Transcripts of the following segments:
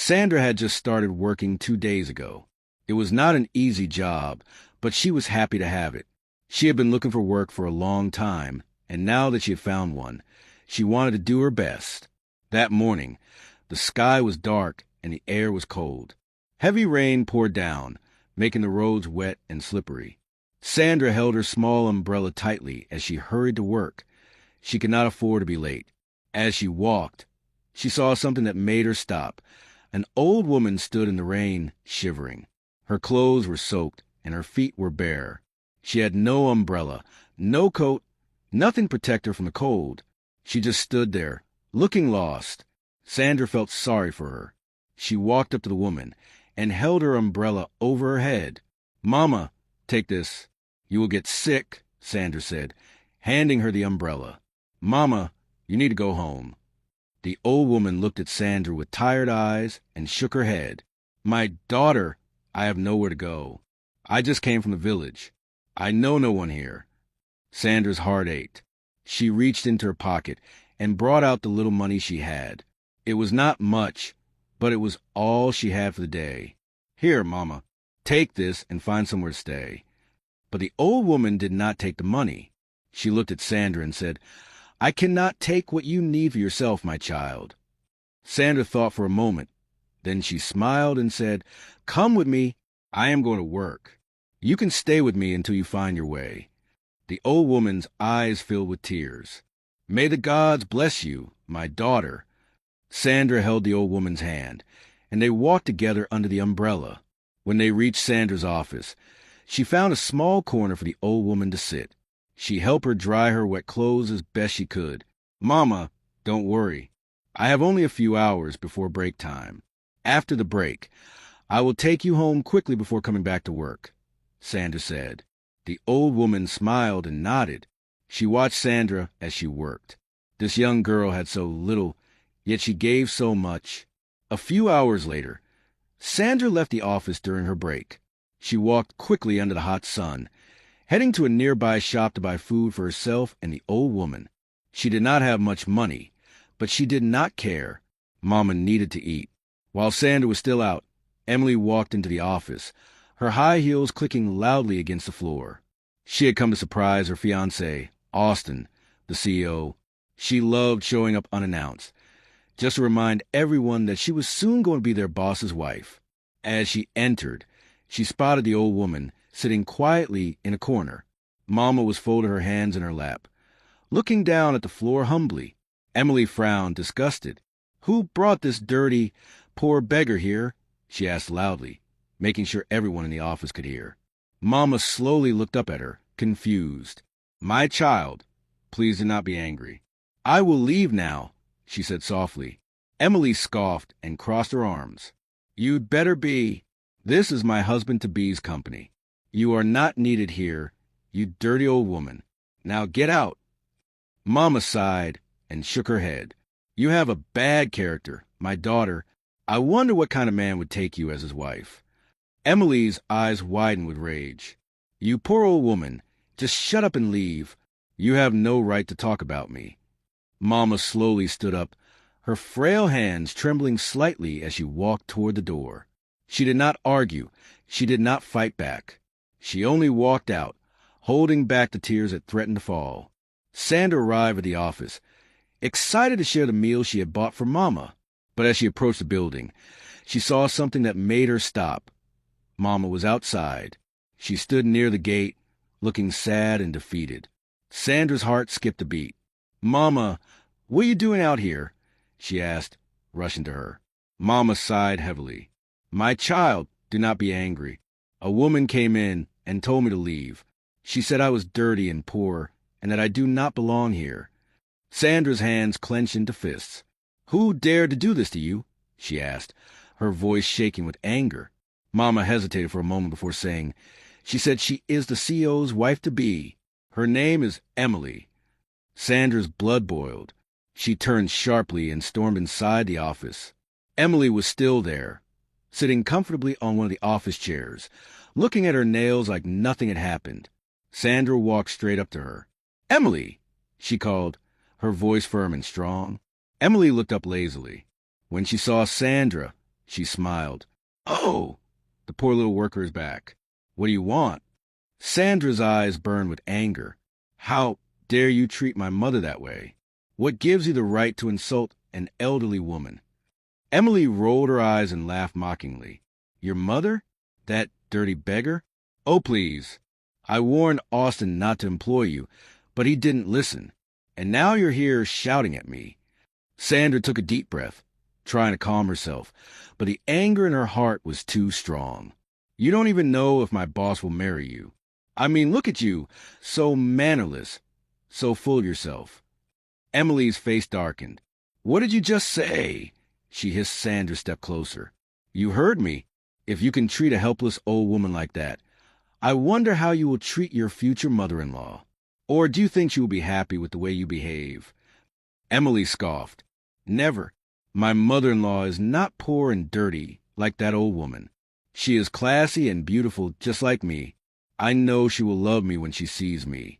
Sandra had just started working 2 days ago. It was not an easy job, but she was happy to have it. She had been looking for work for a long time, and now that she had found one, she wanted to do her best. That morning, the sky was dark and the air was cold. Heavy rain poured down, making the roads wet and slippery. Sandra held her small umbrella tightly as she hurried to work. She could not afford to be late. As she walked, she saw something that made her stop. An old woman stood in the rain, shivering. Her clothes were soaked and her feet were bare. She had no umbrella, no coat, nothing to protect her from the cold. She just stood there, looking lost. Sandra felt sorry for her. She walked up to the woman and held her umbrella over her head. "Mama, take this. You will get sick," Sandra said, handing her the umbrella. "Mama, you need to go home." The old woman looked at Sandra with tired eyes and shook her head. "My daughter, I have nowhere to go. I just came from the village. I know no one here." Sandra's heart ached. She reached into her pocket and brought out the little money she had. It was not much, but it was all she had for the day. "Here, Mama, take this and find somewhere to stay." But the old woman did not take the money. She looked at Sandra and said, "I cannot take what you need for yourself, my child." Sandra thought for a moment. Then she smiled and said, "Come with me. I am going to work. You can stay with me until you find your way." The old woman's eyes filled with tears. "May the gods bless you, my daughter." Sandra held the old woman's hand, and they walked together under the umbrella. When they reached Sandra's office, she found a small corner for the old woman to sit. She helped her dry her wet clothes as best she could. "Mama, don't worry. I have only a few hours before break time. After the break, I will take you home quickly before coming back to work," Sandra said. The old woman smiled and nodded. She watched Sandra as she worked. This young girl had so little, yet she gave so much. A few hours later, Sandra left the office during her break. She walked quickly under the hot sun, heading to a nearby shop to buy food for herself and the old woman. She did not have much money, but she did not care. Mama needed to eat. While Sandra was still out, Emily walked into the office, her high heels clicking loudly against the floor. She had come to surprise her fiancé, Austin, the CEO. She loved showing up unannounced, just to remind everyone that she was soon going to be their boss's wife. As she entered, she spotted the old woman sitting quietly in a corner. Mama was folding her hands in her lap, looking down at the floor humbly. Emily frowned, disgusted. "Who brought this dirty, poor beggar here?" she asked loudly, making sure everyone in the office could hear. Mama slowly looked up at her, confused. "My child, please do not be angry. I will leave now," she said softly. Emily scoffed and crossed her arms. "You'd better be. This is my husband-to-be's company. You are not needed here, you dirty old woman. Now get out." Mama sighed and shook her head. "You have a bad character, my daughter. I wonder what kind of man would take you as his wife." Emily's eyes widened with rage. "You poor old woman, just shut up and leave. You have no right to talk about me." Mama slowly stood up, her frail hands trembling slightly as she walked toward the door. She did not argue. She did not fight back. She only walked out, holding back the tears that threatened to fall. Sandra arrived at the office, excited to share the meal she had bought for Mama. But as she approached the building, she saw something that made her stop. Mama was outside. She stood near the gate, looking sad and defeated. Sandra's heart skipped a beat. "Mama, what are you doing out here?" she asked, rushing to her. Mama sighed heavily. "My child, do not be angry. A woman came in and told me to leave. She said I was dirty and poor, and that I do not belong here." Sandra's hands clenched into fists. "Who dared to do this to you?" she asked, her voice shaking with anger. Mama hesitated for a moment before saying, "She said she is the CEO's wife-to-be. Her name is Emily." Sandra's blood boiled. She turned sharply and stormed inside the office. Emily was still there, sitting comfortably on one of the office chairs, looking at her nails like nothing had happened. Sandra walked straight up to her. "Emily!" she called, her voice firm and strong. Emily looked up lazily. When she saw Sandra, She smiled. Oh, the poor little worker is back. What do you want? Sandra's eyes burned with anger. How dare you treat my mother that way? What gives you the right to insult an elderly woman? Emily rolled her eyes and laughed mockingly. Your mother? That dirty beggar? Oh, please. I warned Austin not to employ you, but he didn't listen. And now you're here shouting at me. Sandra took a deep breath, trying to calm herself, but the anger in her heart was too strong. You don't even know if my boss will marry you. I mean, look at you, so mannerless, so full of yourself. Emily's face darkened. What did you just say? She hissed. Sandra stepped closer. You heard me. If you can treat a helpless old woman like that, I wonder how you will treat your future mother-in-law. Or do you think she will be happy with the way you behave? Emily scoffed. Never. My mother-in-law is not poor and dirty like that old woman. She is classy and beautiful just like me. I know she will love me when she sees me.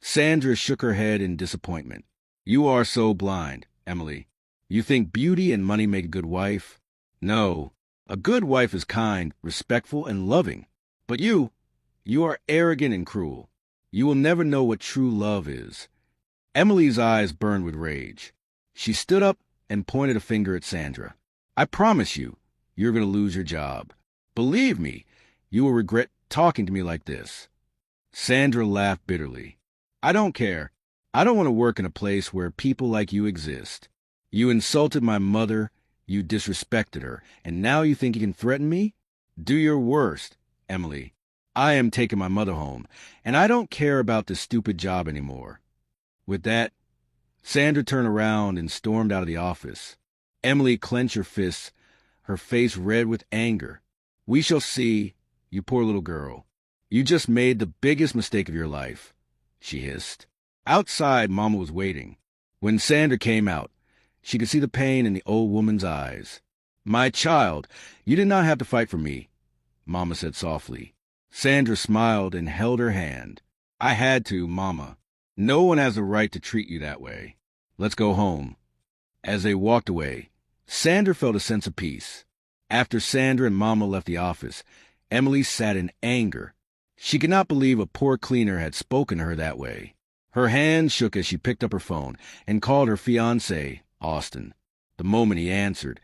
Sandra shook her head in disappointment. You are so blind, Emily. You think beauty and money make a good wife? No. A good wife is kind, respectful, and loving. But you are arrogant and cruel. You will never know what true love is. Emily's eyes burned with rage. She stood up and pointed a finger at Sandra. I promise you, you're going to lose your job. Believe me, you will regret talking to me like this. Sandra laughed bitterly. I don't care. I don't want to work in a place where people like you exist. You insulted my mother, you disrespected her, and now you think you can threaten me? Do your worst, Emily. I am taking my mother home, and I don't care about this stupid job anymore. With that, Sandra turned around and stormed out of the office. Emily clenched her fists, her face red with anger. We shall see, you poor little girl. You just made the biggest mistake of your life, she hissed. Outside, Mama was waiting. When Sandra came out, she could see the pain in the old woman's eyes. My child, you did not have to fight for me, Mama said softly. Sandra smiled and held her hand. I had to, Mama. No one has the right to treat you that way. Let's go home. As they walked away, Sandra felt a sense of peace. After Sandra and Mama left the office, Emily sat in anger. She could not believe a poor cleaner had spoken to her that way. Her hand shook as she picked up her phone and called her fiancé, Austin. The moment he answered,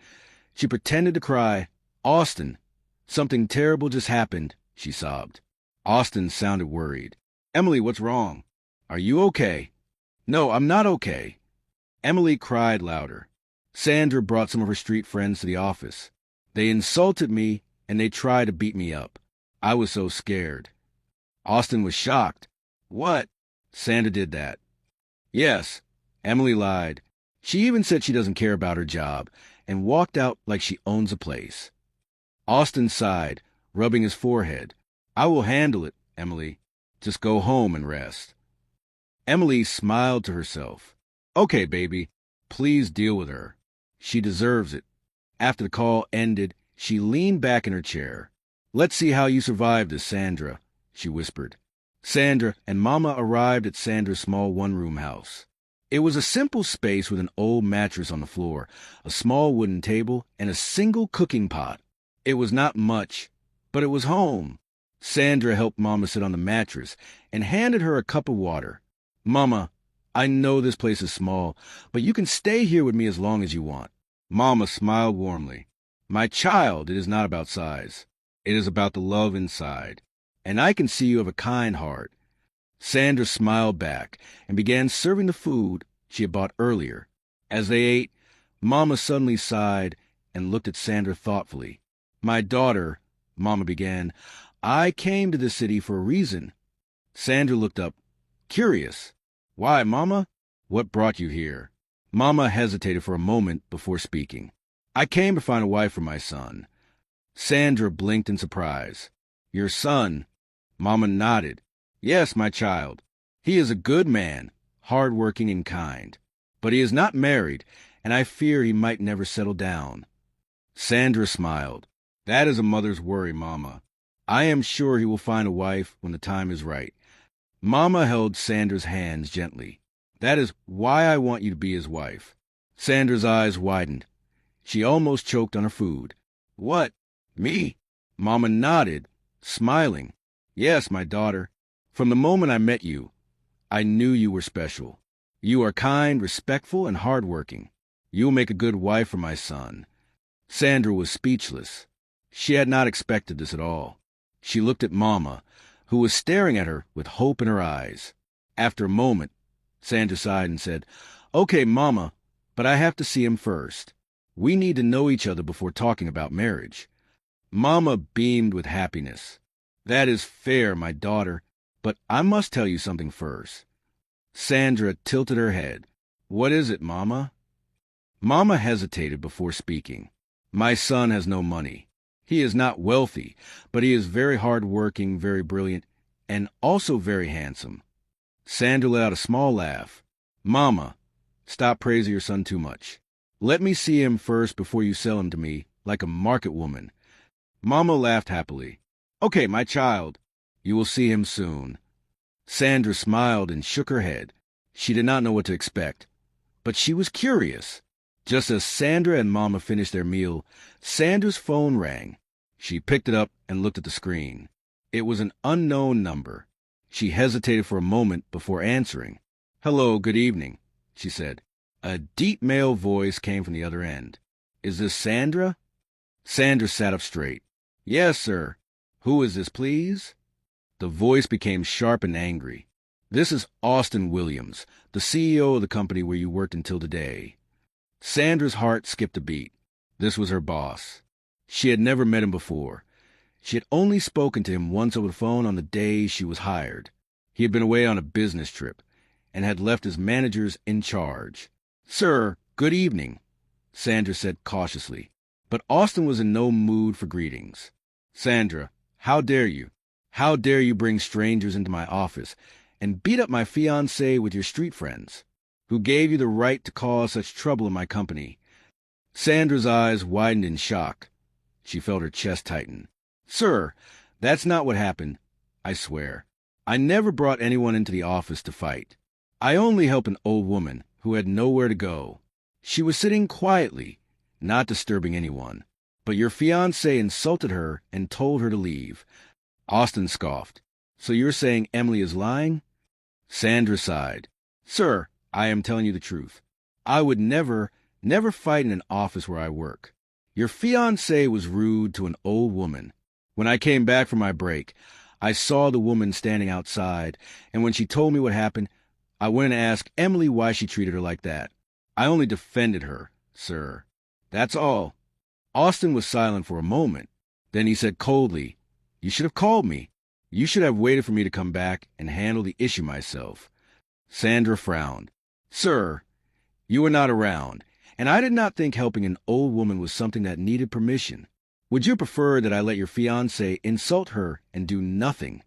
she pretended to cry. Austin, something terrible just happened, she sobbed. Austin sounded worried. Emily, what's wrong? Are you okay? No, I'm not okay. Emily cried louder. Sandra brought some of her street friends to the office. They insulted me and they tried to beat me up. I was so scared. Austin was shocked. What? Sandra did that. Yes, Emily lied. She even said she doesn't care about her job and walked out like she owns a place. Austin sighed, rubbing his forehead. I will handle it, Emily. Just go home and rest. Emily smiled to herself. Okay, baby, please deal with her. She deserves it. After the call ended, she leaned back in her chair. Let's see how you survive this, Sandra, she whispered. Sandra and Mama arrived at Sandra's small one-room house. It was a simple space with an old mattress on the floor, a small wooden table, and a single cooking pot. It was not much, but it was home. Sandra helped Mama sit on the mattress and handed her a cup of water. Mama, I know this place is small, but you can stay here with me as long as you want. Mama smiled warmly. My child, it is not about size. It is about the love inside. And I can see you have a kind heart. Sandra smiled back and began serving the food she had bought earlier. As they ate, Mama suddenly sighed and looked at Sandra thoughtfully. My daughter, Mama began, I came to this city for a reason. Sandra looked up, curious. Why, Mama? What brought you here? Mama hesitated for a moment before speaking. I came to find a wife for my son. Sandra blinked in surprise. Your son? Mama nodded. Yes, my child. He is a good man, hard-working and kind. But he is not married, and I fear he might never settle down. Sandra smiled. That is a mother's worry, Mama. I am sure he will find a wife when the time is right. Mama held Sandra's hands gently. That is why I want you to be his wife. Sandra's eyes widened. She almost choked on her food. What? Me? Mama nodded, smiling. Yes, my daughter. From the moment I met you, I knew you were special. You are kind, respectful, and hardworking. You will make a good wife for my son. Sandra was speechless. She had not expected this at all. She looked at Mama, who was staring at her with hope in her eyes. After a moment, Sandra sighed and said, Okay, Mama, but I have to see him first. We need to know each other before talking about marriage. Mama beamed with happiness. That is fair, my daughter, but I must tell you something first. Sandra tilted her head. What is it, Mama? Mama hesitated before speaking. My son has no money. He is not wealthy, but he is very hard-working, very brilliant, and also very handsome. Sandra let out a small laugh. Mama, stop praising your son too much. Let me see him first before you sell him to me like a market woman. Mama laughed happily. Okay, my child, you will see him soon. Sandra smiled and shook her head. She did not know what to expect, but she was curious. Just as Sandra and Mama finished their meal, Sandra's phone rang. She picked it up and looked at the screen. It was an unknown number. She hesitated for a moment before answering. Hello, good evening, she said. A deep male voice came from the other end. Is this Sandra? Sandra sat up straight. Yes, sir. Who is this, please? The voice became sharp and angry. This is Austin Williams, the CEO of the company where you worked until today. Sandra's heart skipped a beat. This was her boss. She had never met him before. She had only spoken to him once over the phone on the day she was hired. He had been away on a business trip and had left his managers in charge. Sir, good evening, Sandra said cautiously. But Austin was in no mood for greetings. Sandra, how dare you? How dare you bring strangers into my office and beat up my fiancée with your street friends? Who gave you the right to cause such trouble in my company? Sandra's eyes widened in shock. She felt her chest tighten. Sir, that's not what happened, I swear. I never brought anyone into the office to fight. I only helped an old woman who had nowhere to go. She was sitting quietly, not disturbing anyone. But your fiancé insulted her and told her to leave. Austin scoffed. So you're saying Emily is lying? Sandra sighed. Sir, I am telling you the truth. I would never fight in an office where I work. Your fiancé was rude to an old woman. When I came back from my break, I saw the woman standing outside, and when she told me what happened, I went and asked Emily why she treated her like that. I only defended her, sir. That's all. Austin was silent for a moment. Then he said coldly, You should have called me. You should have waited for me to come back and handle the issue myself. Sandra frowned. Sir, you were not around, and I did not think helping an old woman was something that needed permission. Would you prefer that I let your fiancé insult her and do nothing?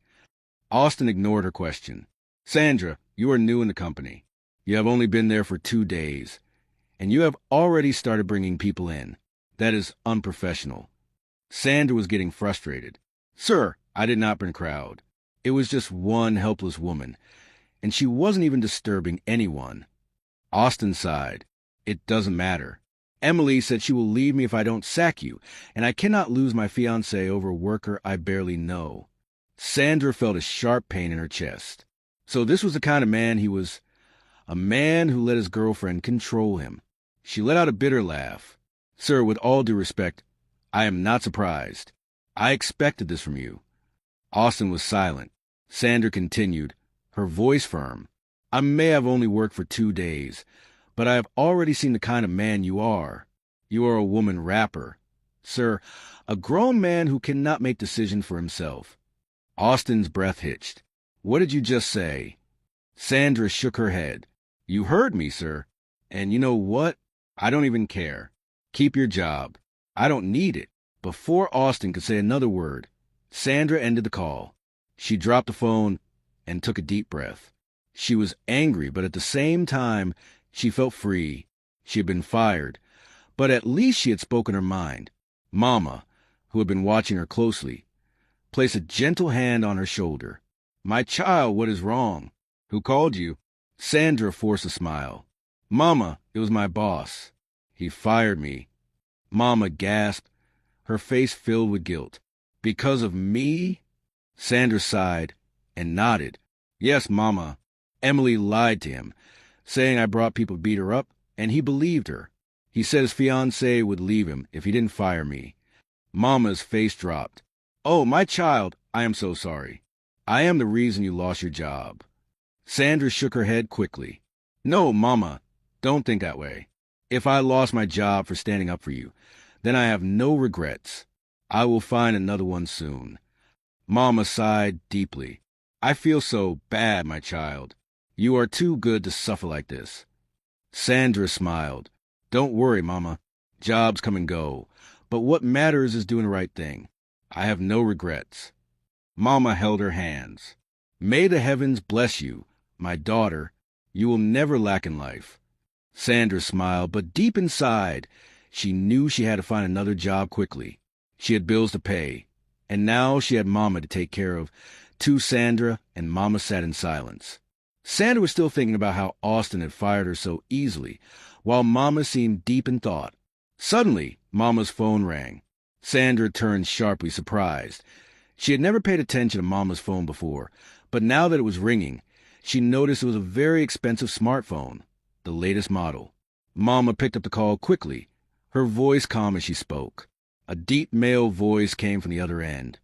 Austin ignored her question. Sandra, you are new in the company. You have only been there for 2 days, and you have already started bringing people in. That is unprofessional. Sandra was getting frustrated. Sir, I did not bring a crowd. It was just one helpless woman, and she wasn't even disturbing anyone. Austin sighed. It doesn't matter. Emily said she will leave me if I don't sack you, and I cannot lose my fiancé over a worker I barely know. Sandra felt a sharp pain in her chest. So this was the kind of man he was. A man who let his girlfriend control him. She let out a bitter laugh. Sir, with all due respect, I am not surprised. I expected this from you. Austin was silent. Sandra continued, her voice firm. I may have only worked for 2 days, but I have already seen the kind of man you are. You are a woman rapper. Sir, a grown man who cannot make decisions for himself. Austin's breath hitched. What did you just say? Sandra shook her head. You heard me, sir. And you know what? I don't even care. Keep your job. I don't need it. Before Austin could say another word, Sandra ended the call. She dropped the phone and took a deep breath. She was angry, but at the same time, she felt free. She had been fired, but at least she had spoken her mind. Mama, who had been watching her closely, placed a gentle hand on her shoulder. My child, what is wrong? Who called you? Sandra forced a smile. Mama, it was my boss. He fired me. Mama gasped. her face filled with guilt. Because of me? Sandra sighed and nodded. Yes, Mama. Emily lied to him, saying I brought people to beat her up, and he believed her. He said his fiancée would leave him if he didn't fire me. Mama's face dropped. Oh, my child, I am so sorry. I am the reason you lost your job. Sandra shook her head quickly. No, Mama, don't think that way. If I lost my job for standing up for you, then I have no regrets. I will find another one soon. Mama sighed deeply. I feel so bad, my child. You are too good to suffer like this. Sandra smiled. Don't worry, Mama. Jobs come and go, but what matters is doing the right thing. I have no regrets. Mama held her hands. May the heavens bless you, my daughter. You will never lack in life. Sandra smiled, but deep inside, she knew she had to find another job quickly. She had bills to pay, and now she had Mama to take care of. To Sandra, and Mama sat in silence. Sandra was still thinking about how Austin had fired her so easily, while Mama seemed deep in thought. Suddenly, Mama's phone rang. Sandra turned sharply, surprised. She had never paid attention to Mama's phone before, but now that it was ringing, she noticed it was a very expensive smartphone, the latest model. Mama picked up the call quickly, her voice calm as she spoke. A deep male voice came from the other end,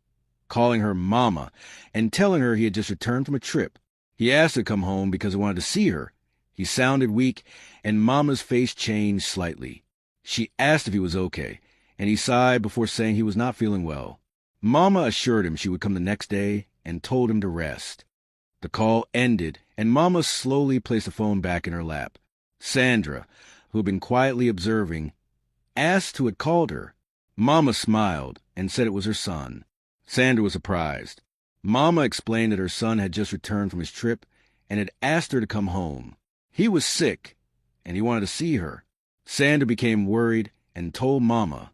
calling her Mama and telling her he had just returned from a trip. He asked her to come home because he wanted to see her. He sounded weak, and Mama's face changed slightly. She asked if he was okay, and he sighed before saying he was not feeling well. Mama assured him she would come the next day and told him to rest. The call ended, and Mama slowly placed the phone back in her lap. Sandra, who had been quietly observing, asked who had called her. Mama smiled and said it was her son. Sandra was surprised. Mama explained that her son had just returned from his trip and had asked her to come home. He was sick, and he wanted to see her. Sandra became worried and told Mama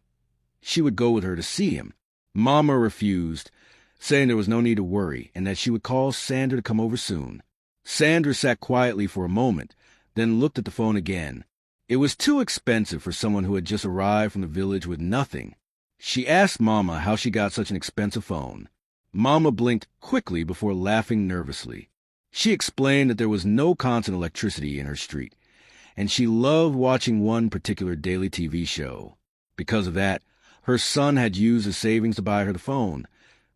she would go with her to see him. Mama refused, saying there was no need to worry and that she would call Sandra to come over soon. Sandra sat quietly for a moment, then looked at the phone again. It was too expensive for someone who had just arrived from the village with nothing. She asked Mama how she got such an expensive phone. Mama blinked quickly before laughing nervously. She explained that there was no constant electricity in her street, and she loved watching one particular daily TV show. Because of that, her son had used his savings to buy her the phone,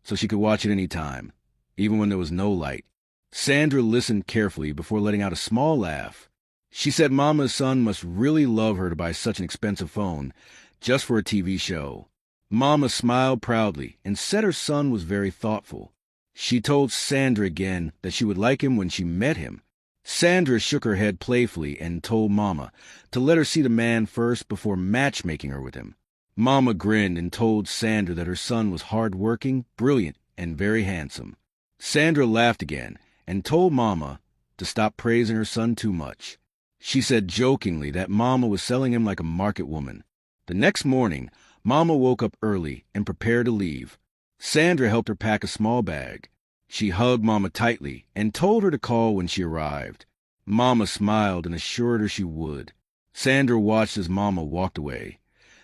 so she could watch it any time, even when there was no light. Sandra listened carefully before letting out a small laugh. She said Mama's son must really love her to buy such an expensive phone just for a TV show. Mama smiled proudly and said her son was very thoughtful. She told Sandra again that she would like him when she met him. Sandra shook her head playfully and told Mama to let her see the man first before matchmaking her with him. Mama grinned and told Sandra that her son was hard-working, brilliant, and very handsome. Sandra laughed again and told Mama to stop praising her son too much. She said jokingly that Mama was selling him like a market woman. The next morning, Mama woke up early and prepared to leave. Sandra helped her pack a small bag. She hugged Mama tightly and told her to call when she arrived. Mama smiled and assured her she would. Sandra watched as Mama walked away,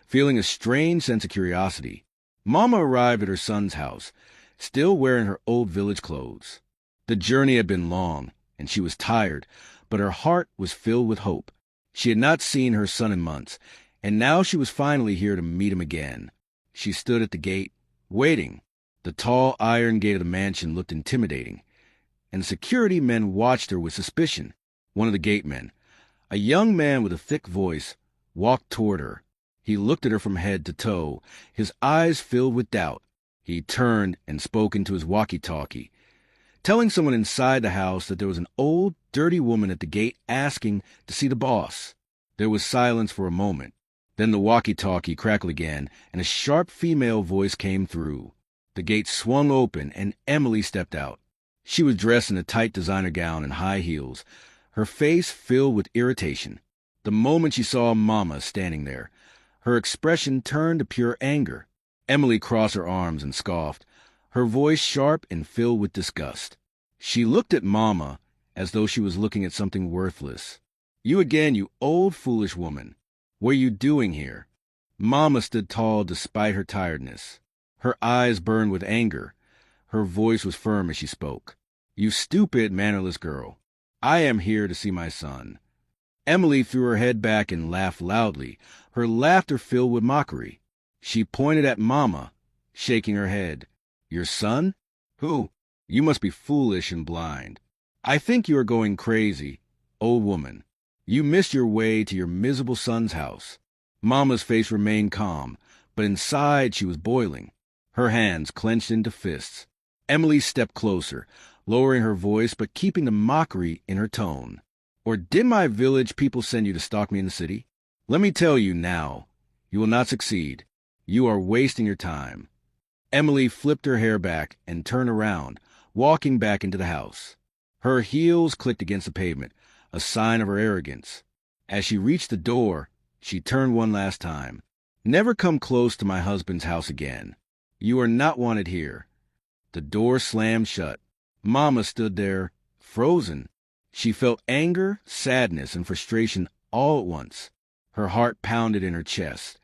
feeling a strange sense of curiosity. Mama arrived at her son's house, still wearing her old village clothes. The journey had been long, and she was tired, but her heart was filled with hope. She had not seen her son in months, and now she was finally here to meet him again. She stood at the gate, waiting. The tall iron gate of the mansion looked intimidating, and security men watched her with suspicion. One of the gatemen, a young man with a thick voice, walked toward her. He looked at her from head to toe, his eyes filled with doubt. He turned and spoke into his walkie-talkie, telling someone inside the house that there was an old, dirty woman at the gate asking to see the boss. There was silence for a moment. Then the walkie-talkie crackled again, and a sharp female voice came through. The gate swung open, and Emily stepped out. She was dressed in a tight designer gown and high heels, her face filled with irritation. The moment she saw Mama standing there, her expression turned to pure anger. Emily crossed her arms and scoffed, her voice sharp and filled with disgust. She looked at Mama as though she was looking at something worthless. You again, you old foolish woman. What are you doing here? Mama stood tall despite her tiredness. Her eyes burned with anger. Her voice was firm as she spoke. "You stupid, mannerless girl. I am here to see my son." Emily threw her head back and laughed loudly, her laughter filled with mockery. She pointed at Mama, shaking her head. "Your son? Who? You must be foolish and blind. I think you are going crazy. Old woman, you missed your way to your miserable son's house." Mama's face remained calm, but inside she was boiling, her hands clenched into fists. Emily stepped closer, lowering her voice but keeping the mockery in her tone. "Or did my village people send you to stalk me in the city? Let me tell you now, you will not succeed. You are wasting your time." Emily flipped her hair back and turned around, walking back into the house. Her heels clicked against the pavement, a sign of her arrogance. As she reached the door, she turned one last time. "Never come close to my husband's house again. You are not wanted here." The door slammed shut. Mama stood there, frozen. She felt anger, sadness, and frustration all at once. Her heart pounded in her chest.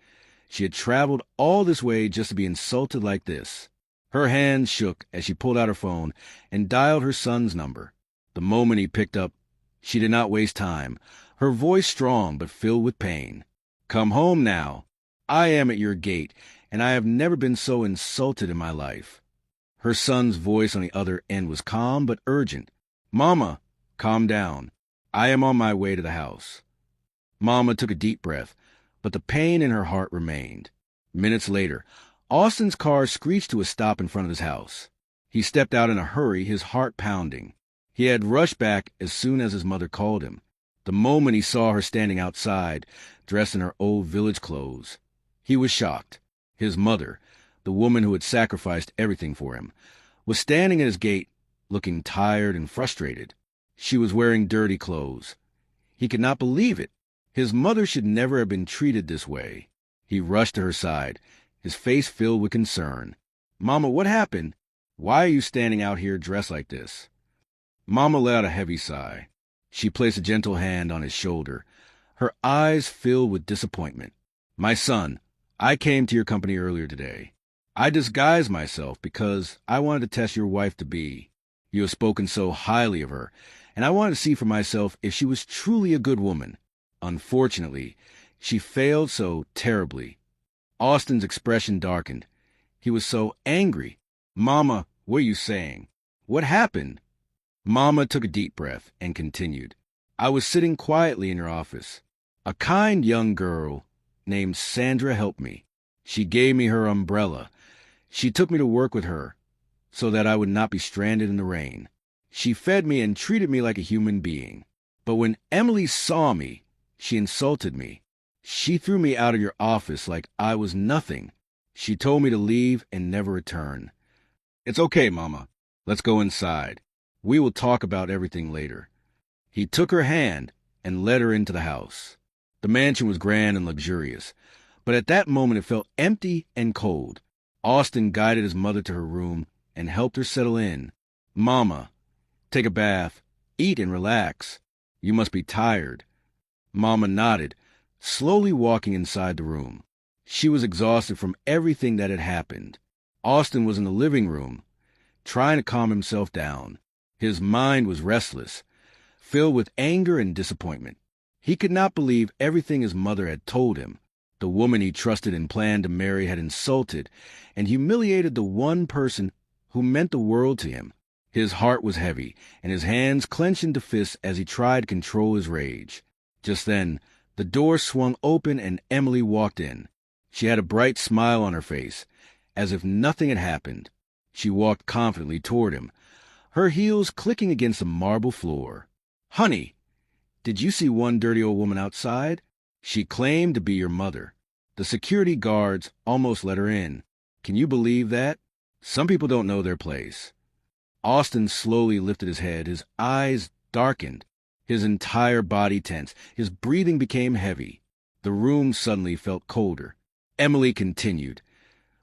She had traveled all this way just to be insulted like this. Her hands shook as she pulled out her phone and dialed her son's number. The moment he picked up, she did not waste time, her voice strong but filled with pain. "Come home now. I am at your gate, and I have never been so insulted in my life." Her son's voice on the other end was calm but urgent. "Mama, calm down. I am on my way to the house." Mama took a deep breath, but the pain in her heart remained. Minutes later, Austin's car screeched to a stop in front of his house. He stepped out in a hurry, his heart pounding. He had rushed back as soon as his mother called him. The moment he saw her standing outside, dressed in her old village clothes, he was shocked. His mother, the woman who had sacrificed everything for him, was standing at his gate, looking tired and frustrated. She was wearing dirty clothes. He could not believe it. His mother should never have been treated this way. He rushed to her side, his face filled with concern. "Mama, what happened? Why are you standing out here dressed like this?" Mama let out a heavy sigh. She placed a gentle hand on his shoulder, her eyes filled with disappointment. "My son, I came to your company earlier today. I disguised myself because I wanted to test your wife-to-be. You have spoken so highly of her, and I wanted to see for myself if she was truly a good woman. Unfortunately, she failed so terribly." Austin's expression darkened. He was so angry. "Mama, what are you saying? What happened?" Mama took a deep breath and continued. "I was sitting quietly in your office. A kind young girl named Sandra helped me. She gave me her umbrella. She took me to work with her so that I would not be stranded in the rain. She fed me and treated me like a human being. But when Emily saw me, she insulted me. She threw me out of your office like I was nothing. She told me to leave and never return." "It's okay, Mama. Let's go inside. We will talk about everything later." He took her hand and led her into the house. The mansion was grand and luxurious, but at that moment it felt empty and cold. Austin guided his mother to her room and helped her settle in. "Mama, take a bath, eat and relax. You must be tired." Mama nodded, slowly walking inside the room. She was exhausted from everything that had happened. Austin was in the living room, trying to calm himself down. His mind was restless, filled with anger and disappointment. He could not believe everything his mother had told him. The woman he trusted and planned to marry had insulted and humiliated the one person who meant the world to him. His heart was heavy, and his hands clenched into fists as he tried to control his rage. Just then, the door swung open and Emily walked in. She had a bright smile on her face, as if nothing had happened. She walked confidently toward him, her heels clicking against the marble floor. "Honey, did you see one dirty old woman outside? She claimed to be your mother. The security guards almost let her in. Can you believe that? Some people don't know their place." Austin slowly lifted his head, his eyes darkened, his entire body tense, his breathing became heavy. The room suddenly felt colder. Emily continued,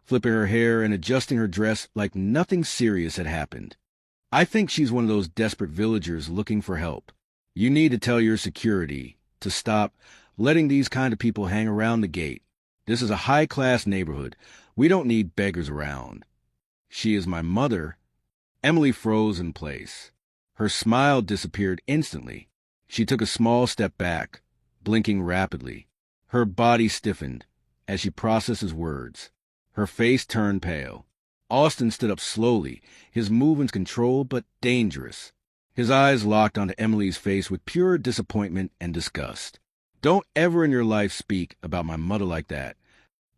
flipping her hair and adjusting her dress like nothing serious had happened. "I think she's one of those desperate villagers looking for help. You need to tell your security to stop letting these kind of people hang around the gate. This is a high-class neighborhood. We don't need beggars around. She is my mother. Emily froze in place. Her smile disappeared instantly. She took a small step back, blinking rapidly. Her body stiffened as she processed his words. Her face turned pale. Austin stood up slowly, his movements controlled but dangerous. His eyes locked onto Emily's face with pure disappointment and disgust. Don't ever in your life speak about my mother like that.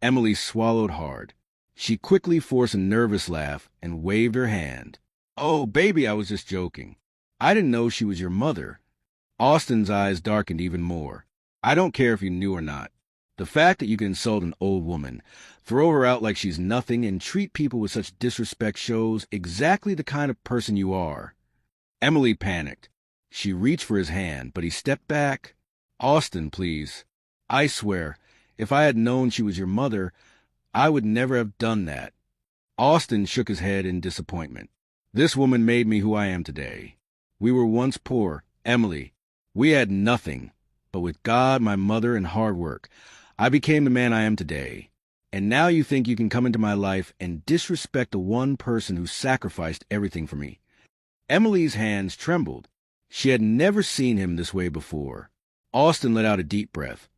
Emily swallowed hard. She quickly forced a nervous laugh and waved her hand. Oh, baby, I was just joking. I didn't know she was your mother. Austin's eyes darkened even more. I don't care if you knew or not. The fact that you can insult an old woman, throw her out like she's nothing, and treat people with such disrespect shows exactly the kind of person you are. Emily panicked. She reached for his hand, but he stepped back. Austin, please. I swear, if I had known she was your mother, I would never have done that. Austin shook his head in disappointment. This woman made me who I am today. We were once poor, Emily. We had nothing. But with God, my mother, and hard work, I became the man I am today. And now you think you can come into my life and disrespect the one person who sacrificed everything for me. Emily's hands trembled. She had never seen him this way before. Austin let out a deep breath,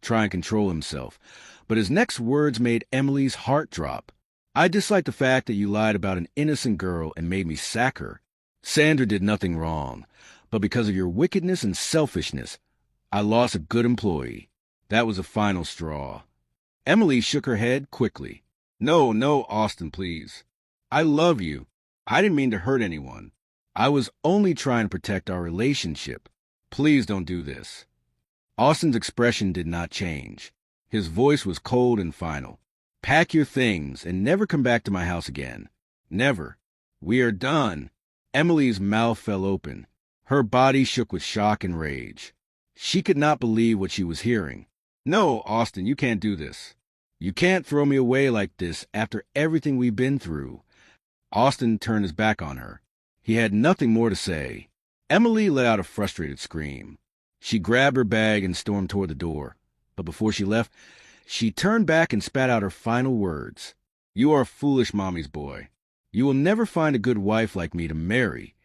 trying to control himself, but his next words made Emily's heart drop. I dislike the fact that you lied about an innocent girl and made me sack her. Sandra did nothing wrong, but because of your wickedness and selfishness, I lost a good employee. That was the final straw. Emily shook her head quickly. No, Austin, please. I love you. I didn't mean to hurt anyone. I was only trying to protect our relationship. Please don't do this. Austin's expression did not change. His voice was cold and final. Pack your things and never come back to my house again. Never. We are done. Emily's mouth fell open. Her body shook with shock and rage. She could not believe what she was hearing. No, Austin, you can't do this. You can't throw me away like this after everything we've been through. Austin turned his back on her. He had nothing more to say. Emily let out a frustrated scream. She grabbed her bag and stormed toward the door. But before she left, she turned back and spat out her final words. You are a foolish mommy's boy. You will never find a good wife like me to marry.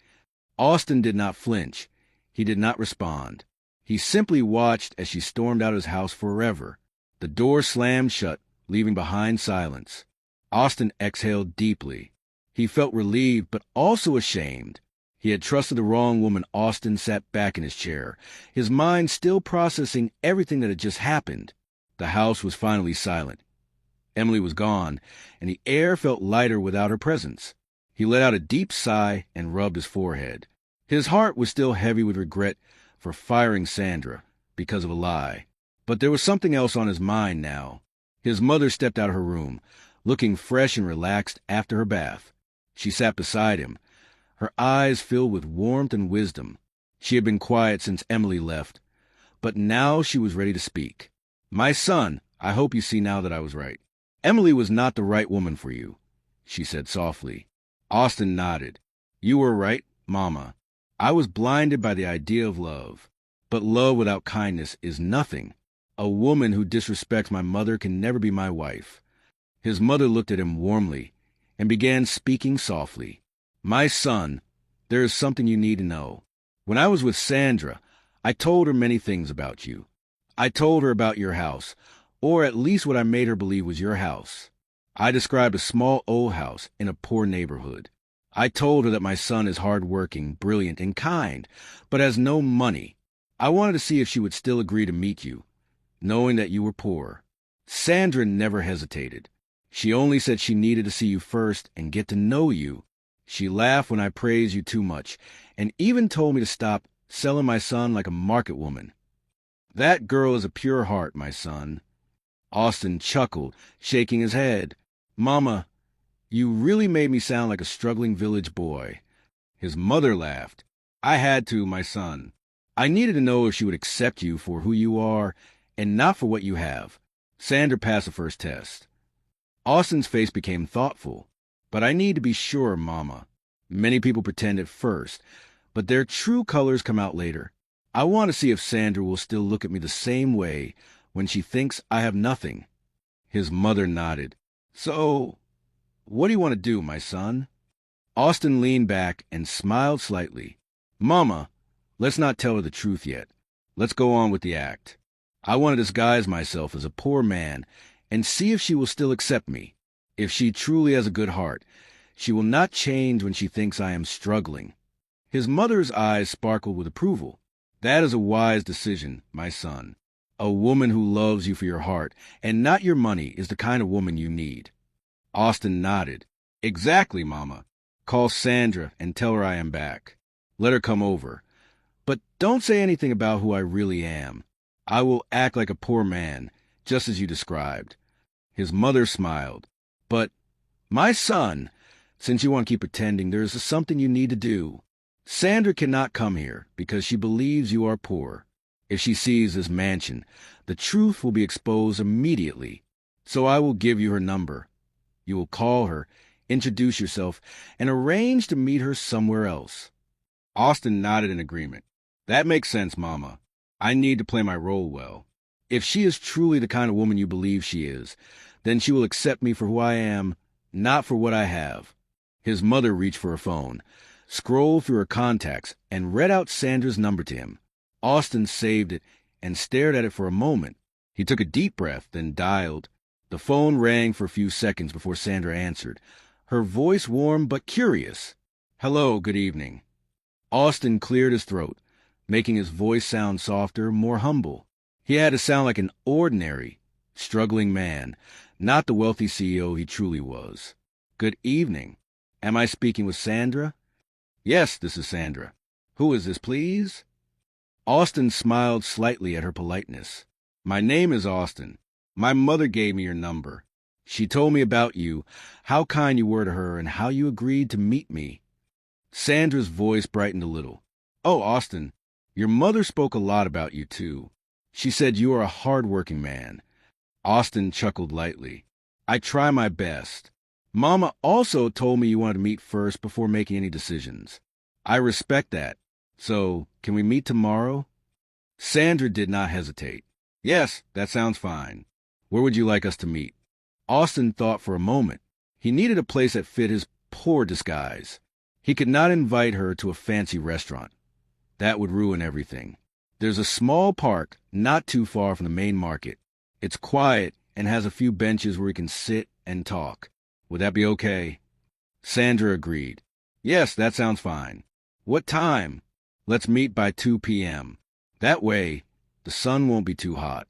Austin did not flinch. He did not respond. He simply watched as she stormed out of his house forever. The door slammed shut, leaving behind silence. Austin exhaled deeply. He felt relieved, but also ashamed. He had trusted the wrong woman. Austin sat back in his chair, his mind still processing everything that had just happened. The house was finally silent. Emily was gone, and the air felt lighter without her presence. He let out a deep sigh and rubbed his forehead. His heart was still heavy with regret for firing Sandra because of a lie. But there was something else on his mind now. His mother stepped out of her room, looking fresh and relaxed after her bath. She sat beside him, her eyes filled with warmth and wisdom. She had been quiet since Emily left, but now she was ready to speak. My son, I hope you see now that I was right. Emily was not the right woman for you, she said softly. Austin nodded. You were right, Mama. I was blinded by the idea of love. But love without kindness is nothing. A woman who disrespects my mother can never be my wife. His mother looked at him warmly and began speaking softly. My son, there is something you need to know. When I was with Sandra, I told her many things about you. I told her about your house, or at least what I made her believe was your house. I described a small old house in a poor neighborhood. I told her that my son is hard-working, brilliant, and kind, but has no money. I wanted to see if she would still agree to meet you, knowing that you were poor. Sandra never hesitated. She only said she needed to see you first and get to know you. She laughed when I praised you too much, and even told me to stop selling my son like a market woman. That girl is a pure heart, my son. Austin chuckled, shaking his head. Mama, you really made me sound like a struggling village boy. His mother laughed. I had to, my son. I needed to know if she would accept you for who you are and not for what you have. Sandra passed the first test. Austin's face became thoughtful. But I need to be sure, Mama. Many people pretend at first, but their true colors come out later. I want to see if Sandra will still look at me the same way when she thinks I have nothing. His mother nodded. So, what do you want to do, my son? Austin leaned back and smiled slightly. Mama, let's not tell her the truth yet. Let's go on with the act. I want to disguise myself as a poor man and see if she will still accept me. If she truly has a good heart, she will not change when she thinks I am struggling. His mother's eyes sparkled with approval. That is a wise decision, my son. A woman who loves you for your heart and not your money is the kind of woman you need. Austin nodded. Exactly, Mama. Call Sandra and tell her I am back. Let her come over. But don't say anything about who I really am. I will act like a poor man, just as you described. His mother smiled. But, my son, since you want to keep pretending, there is something you need to do. Sandra cannot come here because she believes you are poor. If she sees this mansion, the truth will be exposed immediately. So I will give you her number. You will call her, introduce yourself, and arrange to meet her somewhere else. Austin nodded in agreement. That makes sense, Mama. I need to play my role well. If she is truly the kind of woman you believe she is, then she will accept me for who I am, not for what I have. His mother reached for her phone, scrolled through her contacts, and read out Sandra's number to him. Austin saved it and stared at it for a moment. He took a deep breath, then dialed. The phone rang for a few seconds before Sandra answered, her voice warm but curious. Hello, good evening. Austin cleared his throat, making his voice sound softer, more humble. He had to sound like an ordinary, struggling man, not the wealthy CEO he truly was. Good evening. Am I speaking with Sandra? Yes, this is Sandra. Who is this, please? Austin smiled slightly at her politeness. My name is Austin. My mother gave me your number. She told me about you, how kind you were to her, and how you agreed to meet me. Sandra's voice brightened a little. Oh, Austin, your mother spoke a lot about you, too. She said you are a hard-working man. Austin chuckled lightly. I try my best. Mama also told me you wanted to meet first before making any decisions. I respect that. So, can we meet tomorrow? Sandra did not hesitate. Yes, that sounds fine. Where would you like us to meet? Austin thought for a moment. He needed a place that fit his poor disguise. He could not invite her to a fancy restaurant. That would ruin everything. There's a small park not too far from the main market. It's quiet and has a few benches where we can sit and talk. Would that be okay? Sandra agreed. Yes, that sounds fine. What time? Let's meet by 2 p.m. That way, the sun won't be too hot.